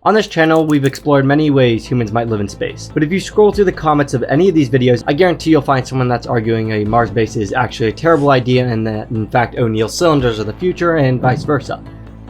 On this channel, we've explored many ways humans might live in space, but if you scroll through the comments of any of these videos, I guarantee you'll find someone that's arguing a Mars base is actually a terrible idea and that in fact O'Neill cylinders are the future and vice versa.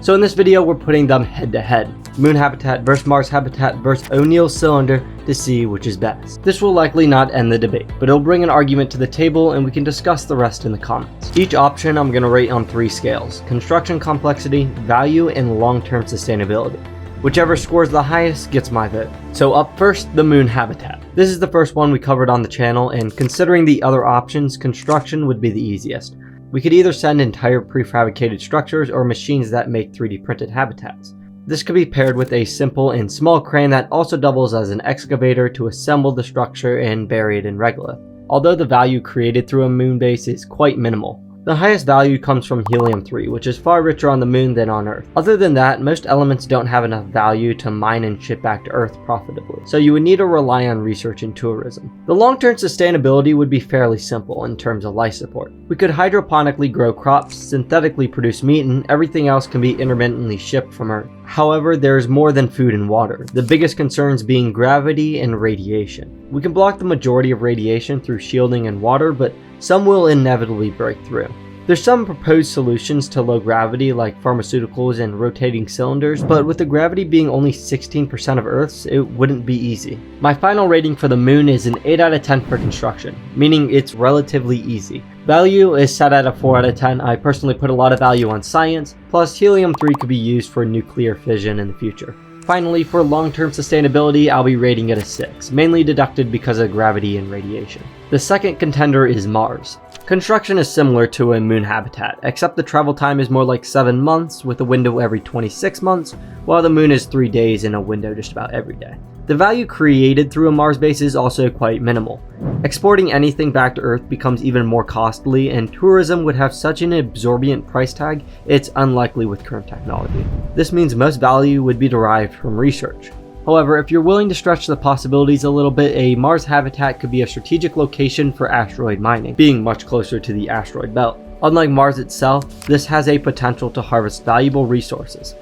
So in this video, we're putting them head to head. Moon habitat versus Mars habitat versus O'Neill cylinder to see which is best. This will likely not end the debate, but it'll bring an argument to the table and we can discuss the rest in the comments. Each option I'm going to rate on 3 scales: construction complexity, value, and long-term sustainability. Whichever scores the highest gets my vote. So up first, the moon habitat. This is the first one we covered on the channel, and considering the other options, construction would be the easiest. We could either send entire prefabricated structures or machines that make 3D printed habitats. This could be paired with a simple and small crane that also doubles as an excavator to assemble the structure and bury it in regolith, although the value created through a moon base is quite minimal. The highest value comes from helium-3, which is far richer on the moon than on Earth. Other than that, most elements don't have enough value to mine and ship back to Earth profitably, so you would need to rely on research and tourism. The long-term sustainability would be fairly simple in terms of life support. We could hydroponically grow crops, synthetically produce meat, and everything else can be intermittently shipped from Earth. However, there is more than food and water, the biggest concerns being gravity and radiation. We can block the majority of radiation through shielding and water, but some will inevitably break through. There's some proposed solutions to low gravity like pharmaceuticals and rotating cylinders, but with the gravity being only 16% of Earth's, it wouldn't be easy. My final rating for the moon is an 8 out of 10 for construction, meaning it's relatively easy. Value is set at a 4 out of 10. I personally put a lot of value on science, plus helium-3 could be used for nuclear fission in the future. Finally, for long-term sustainability, I'll be rating it a 6, mainly deducted because of gravity and radiation. The second contender is Mars. Construction is similar to a moon habitat, except the travel time is more like 7 months with a window every 26 months, while the moon is 3 days and a window just about every day. The value created through a Mars base is also quite minimal. Exporting anything back to Earth becomes even more costly, and tourism would have such an exorbitant price tag, it's unlikely with current technology. This means most value would be derived from research. However, if you're willing to stretch the possibilities a little bit, a Mars habitat could be a strategic location for asteroid mining, being much closer to the asteroid belt. Unlike Mars itself, this has a potential to harvest valuable resources.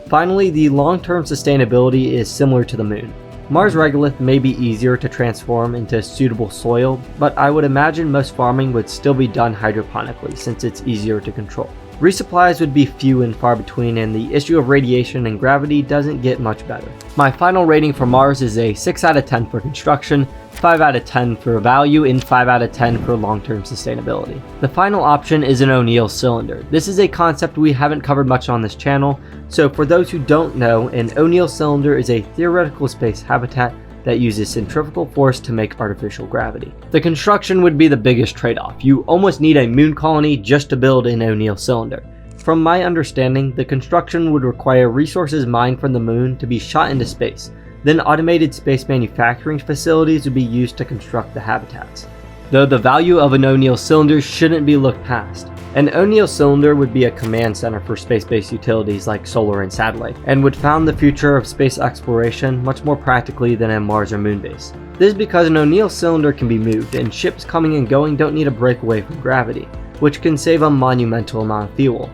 Finally, the long-term sustainability is similar to the moon. Mars regolith may be easier to transform into suitable soil, but I would imagine most farming would still be done hydroponically since it's easier to control. Resupplies would be few and far between, and the issue of radiation and gravity doesn't get much better. My final rating for Mars is a 6 out of 10 for construction, 5 out of 10 for value, and 5 out of 10 for long-term sustainability. The final option is an O'Neill cylinder. This is a concept we haven't covered much on this channel, so for those who don't know, an O'Neill cylinder is a theoretical space habitat that uses centrifugal force to make artificial gravity. The construction would be the biggest trade-off. You almost need a moon colony just to build an O'Neill cylinder. From my understanding, the construction would require resources mined from the moon to be shot into space. Then automated space manufacturing facilities would be used to construct the habitats. Though the value of an O'Neill cylinder shouldn't be looked past. An O'Neill cylinder would be a command center for space-based utilities like solar and satellite, and would found the future of space exploration much more practically than a Mars or moon base. This is because an O'Neill cylinder can be moved, and ships coming and going don't need to break away from gravity, which can save a monumental amount of fuel.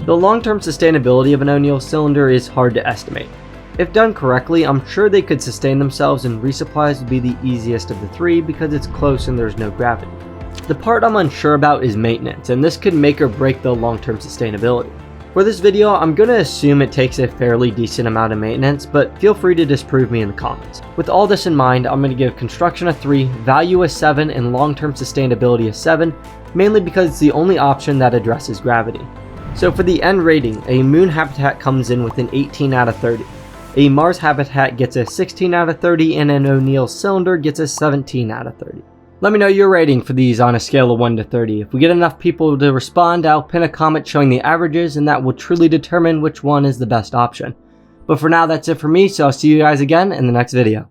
The long-term sustainability of an O'Neill cylinder is hard to estimate. If done correctly, I'm sure they could sustain themselves, and resupplies would be the easiest of the 3 because it's close and there's no gravity. The part I'm unsure about is maintenance, and this could make or break the long-term sustainability. For this video, I'm going to assume it takes a fairly decent amount of maintenance, but feel free to disprove me in the comments. With all this in mind, I'm going to give construction a 3, value a 7, and long-term sustainability a 7, mainly because it's the only option that addresses gravity. So for the end rating, a moon habitat comes in with an 18 out of 30. A Mars habitat gets a 16 out of 30, and an O'Neill cylinder gets a 17 out of 30. Let me know your rating for these on a scale of 1 to 30. If we get enough people to respond, I'll pin a comment showing the averages, and that will truly determine which one is the best option. But for now, that's it for me, so I'll see you guys again in the next video.